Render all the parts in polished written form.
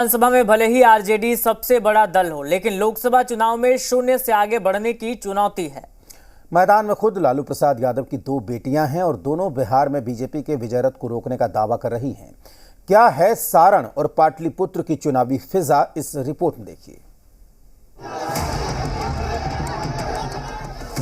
विधानसभा में भले ही आरजेडी सबसे बड़ा दल हो, लेकिन लोकसभा चुनाव में शून्य से आगे बढ़ने की चुनौती है। मैदान में खुद लालू प्रसाद यादव की दो बेटियां हैं और दोनों बिहार में बीजेपी के विजय रथ को रोकने का दावा कर रही हैं। क्या है सारण और पाटलिपुत्र की चुनावी फिजा, इस रिपोर्ट में देखिए।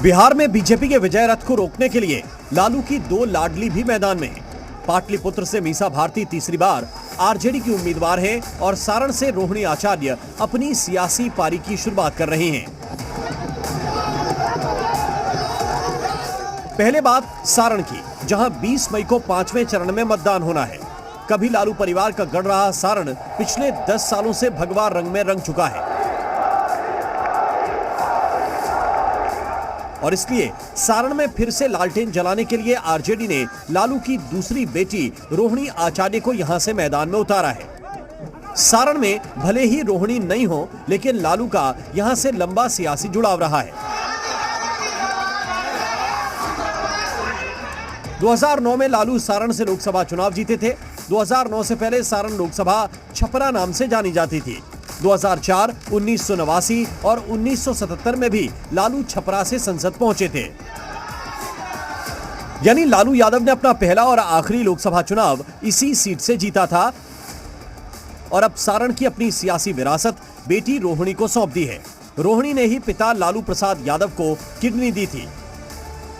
बिहार में बीजेपी के विजय रथ को रोकने के लिए लालू की दो लाडली भी मैदान में हैं। पाटलिपुत्र से मीसा भारती तीसरी बार आरजेडी की उम्मीदवार हैं और सारण से रोहिणी आचार्य अपनी सियासी पारी की शुरुआत कर रही हैं। पहले बात सारण की, जहां 20 मई को 5वें चरण में मतदान होना है। कभी लालू परिवार का गढ़ रहा सारण पिछले 10 सालों से भगवा रंग में रंग चुका है और इसलिए सारण में फिर से लालटेन जलाने के लिए आरजेडी ने लालू की दूसरी बेटी रोहिणी आचार्य को यहां से मैदान में उतारा है। सारण में भले ही रोहिणी नहीं हो, लेकिन लालू का यहां से लंबा सियासी जुड़ाव रहा है। 2009 में लालू सारण से लोकसभा चुनाव जीते थे। 2009 से पहले सारण लोकसभा छपरा नाम से जानी जाती थी। 2004, 1989 और 1977 में भी लालू छपरा से संसद पहुंचे थे। यानी लालू यादव ने अपना पहला और आखिरी लोकसभा चुनाव इसी सीट से जीता था और अब सारण की अपनी सियासी विरासत बेटी रोहिणी को सौंप दी है। रोहिणी ने ही पिता लालू प्रसाद यादव को किडनी दी थी।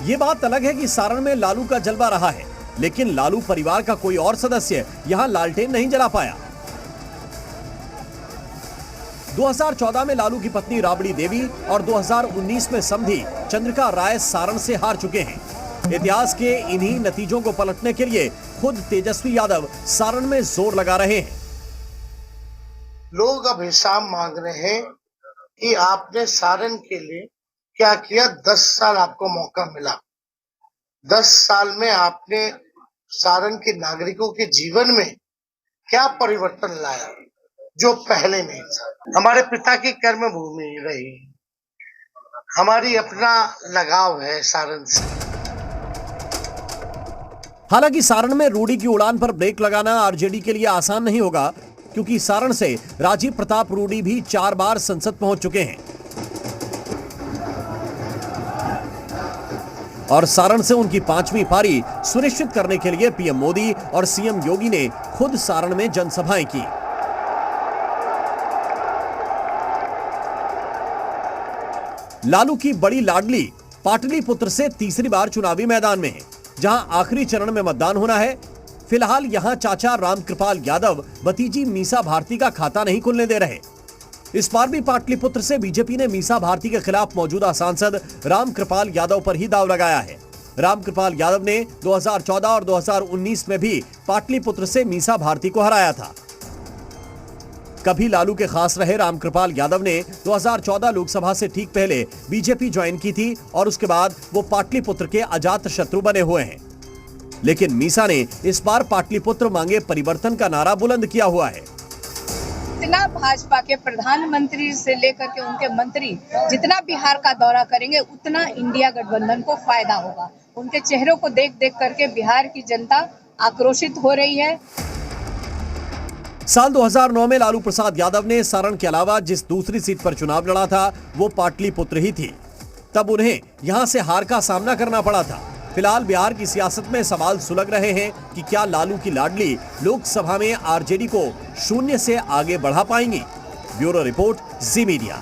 ये बात अलग है कि सारण में लालू का जलवा रहा है, लेकिन लालू परिवार का कोई और सदस्य यहां लालटेन नहीं जला पाया। 2014 में लालू की पत्नी राबड़ी देवी और 2019 में समधी चंद्रिका राय सारण से हार चुके हैं। इतिहास के इन्हीं नतीजों को पलटने के लिए खुद तेजस्वी यादव सारण में जोर लगा रहे हैं। लोग अब हिसाब मांग रहे हैं कि आपने सारण के लिए क्या किया। 10 साल आपको मौका मिला। 10 साल में आपने सारण के नागरिकों के जीवन में क्या परिवर्तन लाया जो पहले नहीं था। हमारे पिता की कर्म भूमि रही, हमारी अपना लगाव है सारण से। हालांकि सारण में रूडी की उड़ान पर ब्रेक लगाना आरजेडी के लिए आसान नहीं होगा, क्योंकि सारण से राजीव प्रताप रूडी भी 4 बार संसद पहुंच चुके हैं और सारण से उनकी 5वीं पारी सुनिश्चित करने के लिए पीएम मोदी और सीएम योगी ने खुद सारण में जनसभाएं की। लालू की बड़ी लाडली पाटलिपुत्र से तीसरी बार चुनावी मैदान में है, जहां आखिरी चरण में मतदान होना है। फिलहाल यहां चाचा रामकृपाल यादव भतीजी मीसा भारती का खाता नहीं खुलने दे रहे। इस बार भी पाटलिपुत्र से बीजेपी ने मीसा भारती के खिलाफ मौजूदा सांसद रामकृपाल यादव पर ही दाव लगाया है। रामकृपाल यादव ने 2014 और 2019 में भी पाटलिपुत्र से मीसा भारती को हराया था। कभी लालू के खास रहे रामकृपाल यादव ने 2014 लोकसभा से ठीक पहले बीजेपी ज्वाइन की थी और उसके बाद वो पाटलिपुत्र के अजात शत्रु बने हुए हैं। लेकिन मीसा ने इस बार पाटलिपुत्र मांगे परिवर्तन का नारा बुलंद किया हुआ है। जितना भाजपा के प्रधानमंत्री से लेकर के उनके मंत्री जितना बिहार का दौरा करेंगे, उतना इंडिया गठबंधन को फायदा होगा। उनके चेहरों को देख देख करके बिहार की जनता आक्रोशित हो रही है। साल 2009 में लालू प्रसाद यादव ने सारण के अलावा जिस दूसरी सीट पर चुनाव लड़ा था वो पाटलिपुत्र ही थी। तब उन्हें यहां से हार का सामना करना पड़ा था। फिलहाल बिहार की सियासत में सवाल सुलग रहे हैं कि क्या लालू की लाडली लोकसभा में आरजेडी को शून्य से आगे बढ़ा पाएंगी। ब्यूरो रिपोर्ट, जी मीडिया।